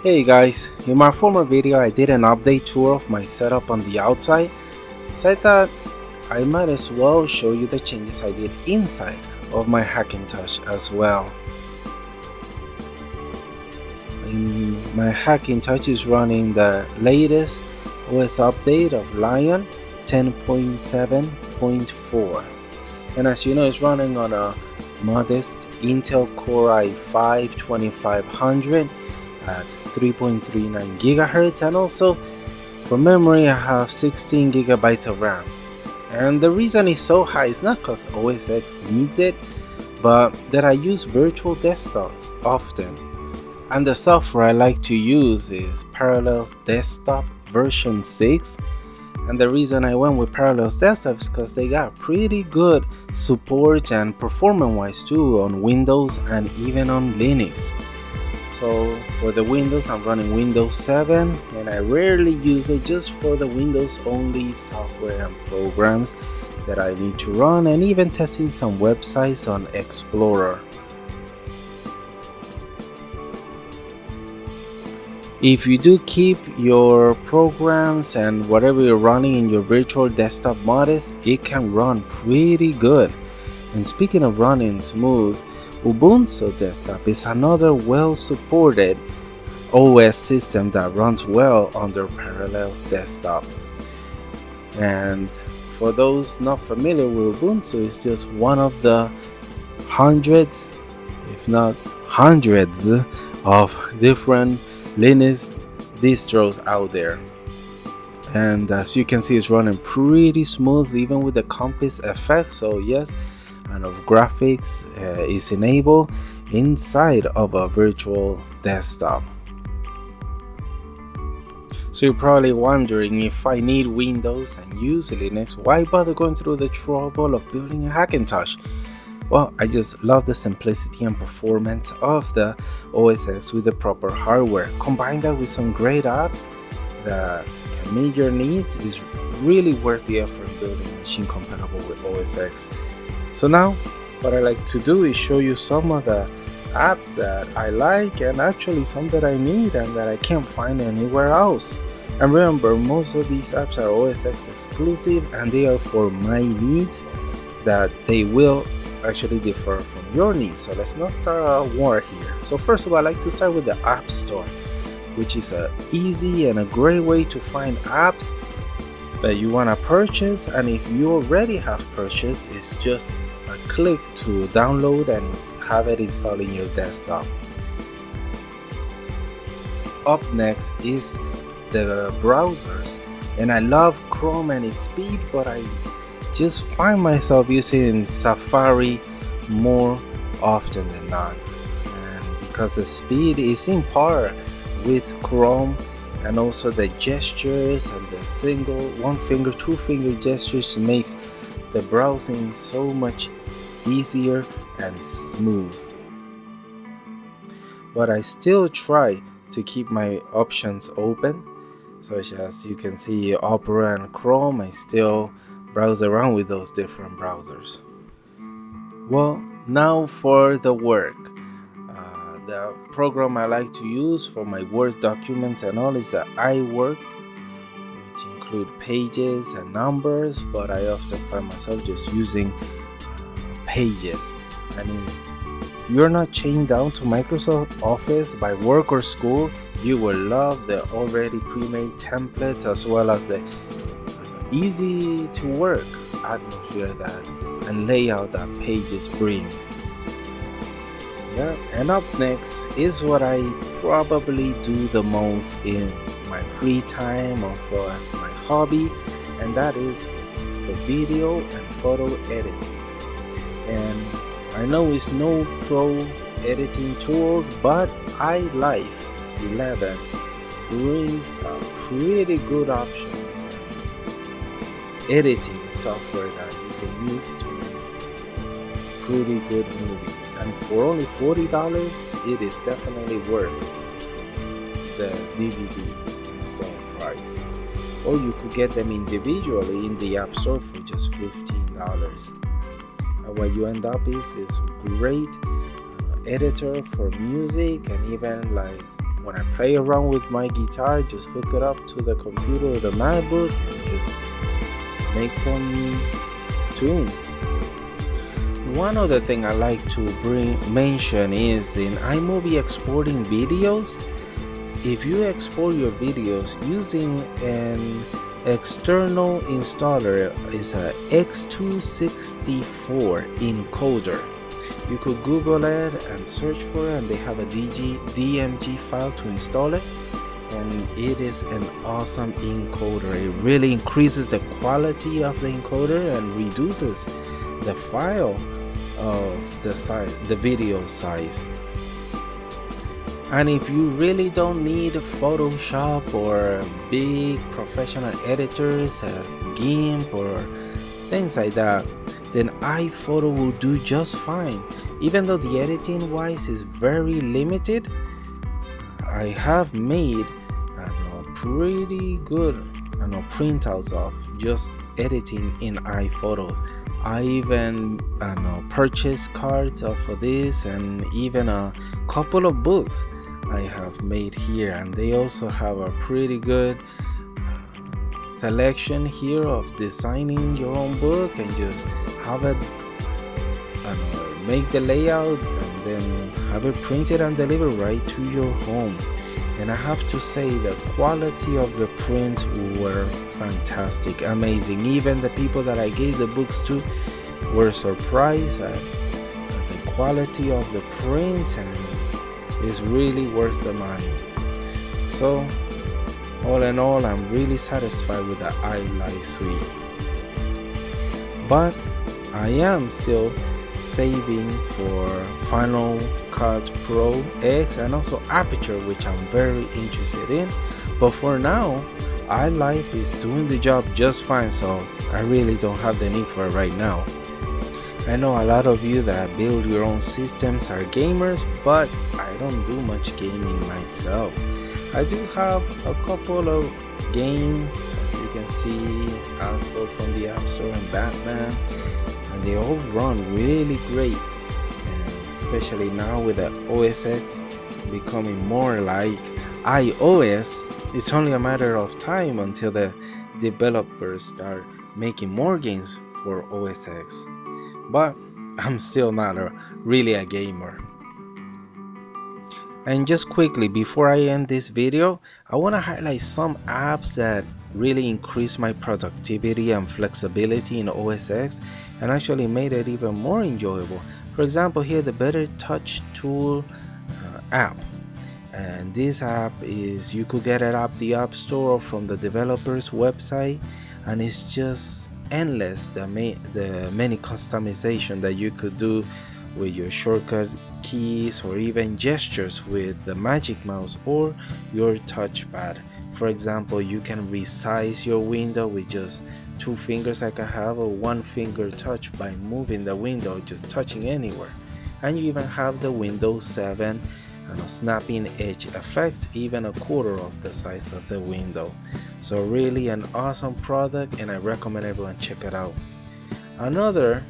Hey guys, in my former video I did an update tour of my setup on the outside, so I thought I might as well show you the changes I did inside of my Hackintosh as well. My Hackintosh is running the latest OS update of Lion 10.7.4, and as you know it's running on a modest Intel Core i5 2500 at 3.39 gigahertz, and also for memory I have 16 gigabytes of RAM. And the reason it's so high is not because OS X needs it, but that I use virtual desktops often, and the software I like to use is Parallels Desktop version 6. And the reason I went with Parallels Desktop is because they got pretty good support and performance wise too on Windows and even on Linux. So for the Windows, I'm running Windows 7, and I rarely use it, just for the Windows only software and programs that I need to run, and even testing some websites on Explorer. If you do keep your programs and whatever you're running in your virtual desktop modest, it can run pretty good. And speaking of running smooth, Ubuntu Desktop is another well-supported OS system that runs well under Parallels Desktop. And for those not familiar with Ubuntu, it's just one of the hundreds, if not hundreds, of different Linux distros out there. And as you can see, it's running pretty smooth even with the Compass effect. So yes, and of graphics is enabled inside of a virtual desktop. So you're probably wondering, if I need Windows and use Linux, why bother going through the trouble of building a Hackintosh? Well, I just love the simplicity and performance of the OS X with the proper hardware. Combine that with some great apps that can meet your needs, is really worth the effort building a machine compatible with OS X. So now what I like to do is show you some of the apps that I like, and actually some that I need and that I can't find anywhere else. And remember, most of these apps are OS X exclusive, and they are for my needs, that they will actually differ from your needs. So let's not start a war here. So first of all, I like to start with the App Store, which is a easy and a great way to find apps that you want to purchase, and if you already have purchased, it's just a click to download and have it installed in your desktop. Up next is the browsers, and I love Chrome and its speed, but I just find myself using Safari more often than not, and because the speed is in par with Chrome, and also the gestures and the single, one finger, two finger gestures makes the browsing so much easier and smooth. But I still try to keep my options open, such as you can see Opera and Chrome. I still browse around with those different browsers. Well, now for the work. The program I like to use for my Word documents and all is the iWorks, which include pages and numbers, but I often find myself just using pages. And if you're not chained down to Microsoft Office by work or school, you will love the already pre-made templates, as well as the easy to work atmosphere that and layout that Pages brings. Yeah, and up next is what I probably do the most in my free time, also as my hobby, and that is the video and photo editing. And I know it's no pro editing tools, but iLIFE 11 brings pretty good options and editing software that you can use to pretty good movies, and for only $40 it is definitely worth the DVD install price, or you could get them individually in the App Store for just $15. And what you end up is great editor for music and even like when I play around with my guitar, just hook it up to the computer or the MacBook and just make some tunes. One other thing I like to mention is in iMovie exporting videos. If you export your videos using an external installer, is a X264 encoder. You could Google it and search for it, and they have a DMG file to install it, and it is an awesome encoder. It really increases the quality of the encoder and reduces the file of the video size. And if you really don't need Photoshop or big professional editors as GIMP or things like that, then iPhoto will do just fine. Even though the editing wise is very limited, I have made pretty good printouts of just editing in iPhotos. I even purchased cards for this, and even a couple of books I have made here, and they also have a pretty good selection here of designing your own book and just have it make the layout and then have it printed and delivered right to your home. And I have to say the quality of the prints were fantastic, amazing. Even the people that I gave the books to were surprised at the quality of the print, and it's really worth the money. So all in all, I'm really satisfied with the iLIFE suite, but I am still saving for Final Cut Pro X and also Aperture, which I'm very interested in. But for now, iLIFE is doing the job just fine, so I really don't have the need for it right now. I know a lot of you that build your own systems are gamers, but I don't do much gaming myself. I do have a couple of games, as you can see, Asphalt from the App Store and Batman, and they all run really great, and especially now with the OS X becoming more like iOS. It's only a matter of time until the developers start making more games for OS X, but I'm still not really a gamer. And just quickly before I end this video, I want to highlight some apps that really increase my productivity and flexibility in OS X and actually made it even more enjoyable. For example, here the Better Touch Tool app, and this app is, you could get it up the App Store or from the developer's website, and it's just endless the many customization that you could do with your shortcut keys or even gestures with the Magic Mouse or your touchpad. For example, you can resize your window with just 2 fingers like I have, a 1 finger touch by moving the window, just touching anywhere. And you even have the Windows 7 snapping edge effect, even a quarter of the size of the window. So really an awesome product, and I recommend everyone check it out. Another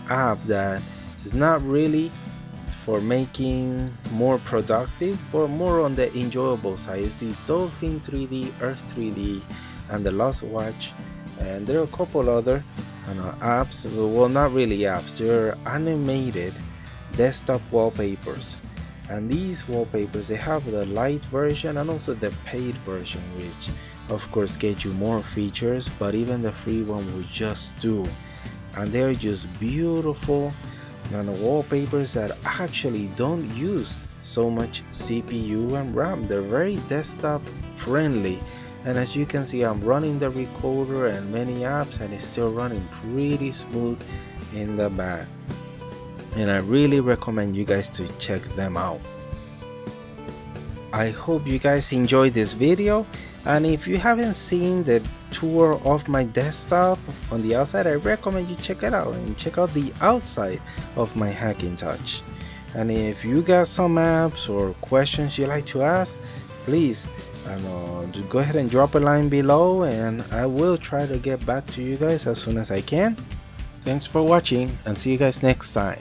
app that is not really for making more productive but more on the enjoyable side is these Dolphin 3D, Earth 3D, and the Lost Watch, and there are a couple other apps. Well, not really apps, they're animated desktop wallpapers, and these wallpapers, they have the light version and also the paid version, which of course get you more features, but even the free one will just do. And they're just beautiful wallpapers that actually don't use so much CPU and RAM. They're very desktop friendly, and as you can see, I'm running the recorder and many apps, and it's still running pretty smooth in the back, and I really recommend you guys to check them out. I hope you guys enjoyed this video, and if you haven't seen the tour of my desktop on the outside, I recommend you check it out and check out the outside of my Hackintosh. And if you got some apps or questions you like to ask, please go ahead and drop a line below, and I will try to get back to you guys as soon as I can. Thanks for watching, and see you guys next time.